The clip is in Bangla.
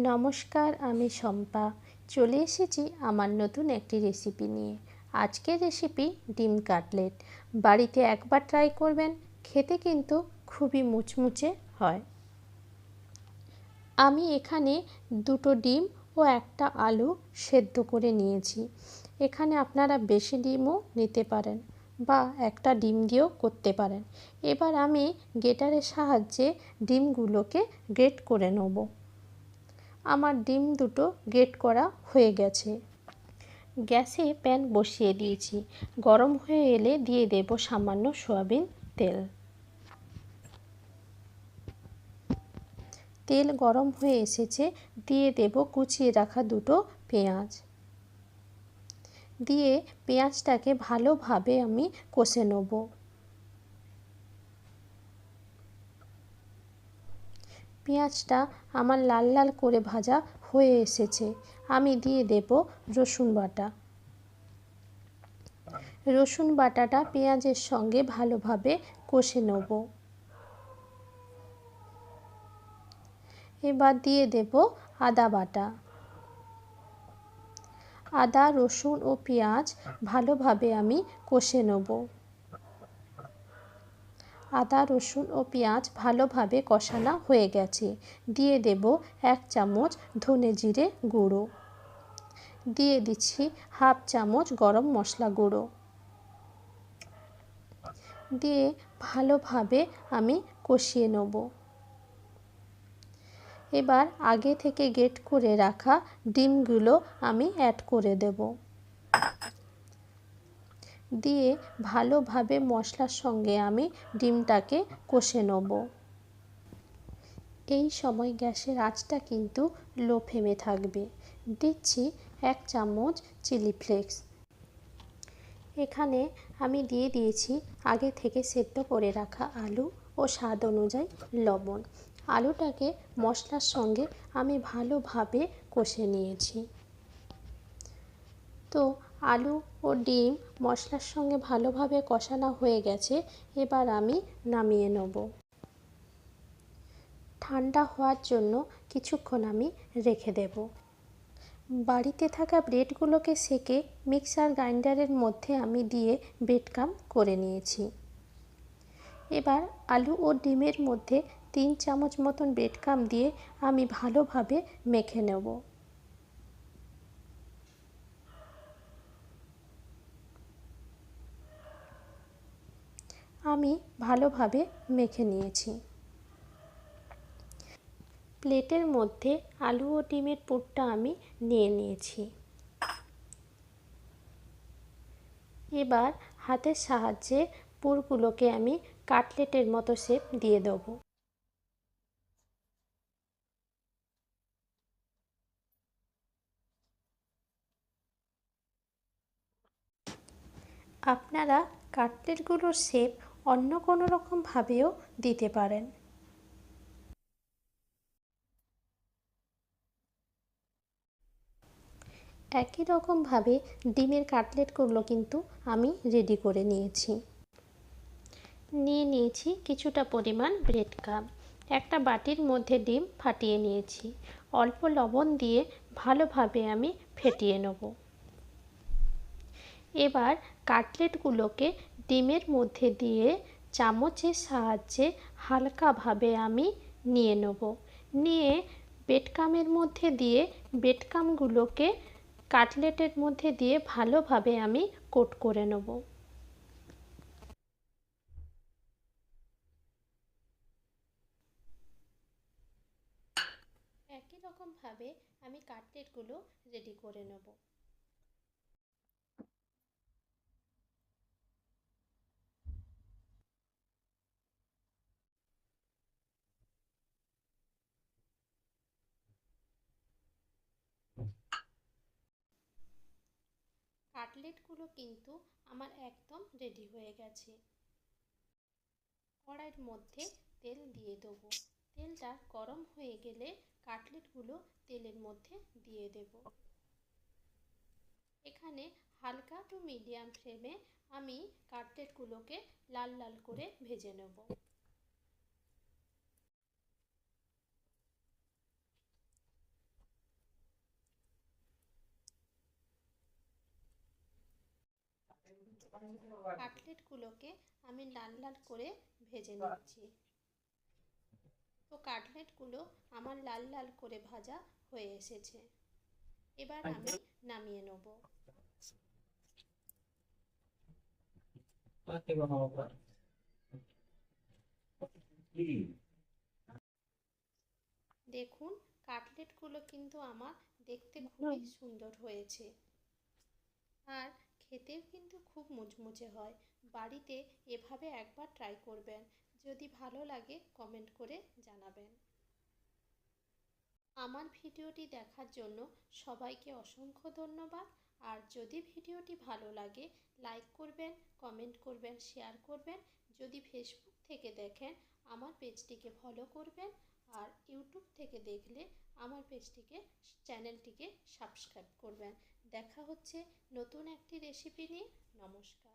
নমস্কার, আমি শম্পা। চলে এসেছি আমার নতুন একটি রেসিপি নিয়ে। আজকের রেসিপি ডিম কাটলেট। বাড়িতে একবার ট্রাই করবেন, খেতে কিন্তু খুবই মুচমুচে হয়। আমি এখানে দুটো ডিম ও একটা আলু সেদ্ধ করে নিয়েছি। এখানে আপনারা বেশি ডিমও নিতে পারেন বা একটা ডিম দিয়েও করতে পারেন। এবার আমি গ্রেটারের সাহায্যে ডিমগুলোকে গ্রেট করে নেব। আমার ডিম দুটো গ্রেট করা হয়ে গেছে। গ্যাসে প্যান বসিয়ে দিয়েছি। গরম হয়ে এলে দিয়ে দেব সামান্য সয়াবিন তেল। তেল গরম হয়ে এসেছে, দিয়ে দেব কুচিয়ে রাখা দুটো পেঁয়াজ। দিয়ে পেঁয়াজটাকে ভালোভাবে আমি কষে নেব। পেঁয়াজটা আমার লাল লাল করে ভাজা হয়ে এসেছে। আমি দিয়ে দেব রসুন বাটা। রসুন বাটাটা পেঁয়াজের সঙ্গে ভালোভাবে কষে নেব। এবার দিয়ে দেব আদা বাটা। আদা, রসুন ও পেঁয়াজ ভালোভাবে আমি কষে নেব। আদা, রসুন ও পেঁয়াজ ভালোভাবে কষানো হয়ে গেছে। দিয়ে দেব 1 চামচ ধনে জিরে গুঁড়ো। দিয়ে দিচ্ছি 1/2 চামচ গরম মশলা গুঁড়ো। দিয়ে ভালোভাবে আমি কষিয়ে নেব। এবার আগে থেকে গ্রেট করে রাখা ডিমগুলো আমি অ্যাড করে দেব। দিয়ে ভালোভাবে মশলার সঙ্গে আমি ডিমটাকে কষে নেব। এই সময় গ্যাসের আঁচটা কিন্তু লো ফ্লেমে থাকবে। দিচ্ছি 1 চামচ চিলি ফ্লেক্স। এখানে আমি দিয়ে দিয়েছি আগে থেকে সেদ্ধ করে রাখা আলু ও স্বাদ অনুযায়ী লবণ। আলুটাকে মশলার সঙ্গে আমি ভালোভাবে কষে নিয়েছি। তো আলু ও ডিম মশলার সঙ্গে ভালোভাবে কষানো হয়ে গেছে। এবার আমি নামিয়ে নেব। ঠান্ডা হওয়ার জন্য কিছুক্ষণ আমি রেখে দেব। বাড়িতে থাকা ব্রেডগুলোকে সেঁকে মিক্সার গ্রাইন্ডারের মধ্যে আমি দিয়ে ব্রেডক্রাম্ব করে নিয়েছি। এবার আলু ও ডিমের মধ্যে 3 চামচ মতন ব্রেডক্রাম্ব দিয়ে আমি ভালোভাবে মেখে নেব। আমি ভালোভাবে মেখে নিয়েছি। প্লেটের মধ্যে আলু ও ডিমের পুরটা আমি নিয়ে নিয়েছি। এবার হাতের সাহায্যে পুরগুলোকে আমি কাটলেটের মতো শেপ দিয়ে দেব। আপনারা কাটলেটগুলোর শেপ অন্য কোনো রকমভাবেও দিতে পারেন। একই রকমভাবে ডিমের কাটলেটগুলো কিন্তু আমি রেডি করে নিয়েছি। নিয়ে নিয়েছি কিছুটা পরিমাণ ব্রেড ক্রাম্ব। একটা বাটির মধ্যে ডিম ফাটিয়ে নিয়েছি। অল্প লবণ দিয়ে ভালোভাবে আমি ফেটিয়ে নেব। এবার কাটলেটগুলোকে ডিমের মধ্যে দিয়ে চামচের সাহায্যে হালকাভাবে আমি নিয়ে নেব। নিয়ে ব্রেড ক্রাম্বের মধ্যে দিয়ে ব্রেড ক্রাম্বগুলোকে কাটলেটের মধ্যে দিয়ে ভালোভাবে আমি কোট করে নেব। একই রকমভাবে আমি কাটলেটগুলো রেডি করে নেব। কাটলেটগুলো কিন্তু আমার একদম রেডি হয়ে গেছে। কড়াইয়ের মধ্যে তেল দিয়ে দেবো। তেলটা গরম হয়ে গেলে কাটলেটগুলো তেলের মধ্যে দিয়ে দেব। এখানে হালকা টু মিডিয়াম ফ্লেমে আমি কাটলেটগুলোকে লাল লাল করে ভেজে নেব। কাটলেটগুলোকে আমি লাল লাল করে ভেজে নিচ্ছি। তো কাটলেটগুলো আমার লাল লাল করে ভাজা হয়ে এসেছে। এবার আমি নামিয়ে নেব। দেখুন, কাটলেটগুলো কিন্তু আমার দেখতে খুবই সুন্দর হয়েছে, আর খেতেও কিন্তু খুব মুচমুচে হয়। বাড়িতে এভাবে একবার ট্রাই করবেন, যদি ভালো লাগে কমেন্ট করে জানাবেন। আমার ভিডিওটি দেখার জন্য সবাইকে অসংখ্য ধন্যবাদ। আর যদি ভিডিওটি ভালো লাগে লাইক করবেন, কমেন্ট করবেন, শেয়ার করবেন। যদি ফেসবুক থেকে দেখেন আমার পেজটিকে ফলো করবেন, আর ইউটিউব থেকে দেখলে আমার চ্যানেলটিকে সাবস্ক্রাইব করবেন। দেখা হচ্ছে নতুন একটি রেসিপি নিয়ে। নমস্কার।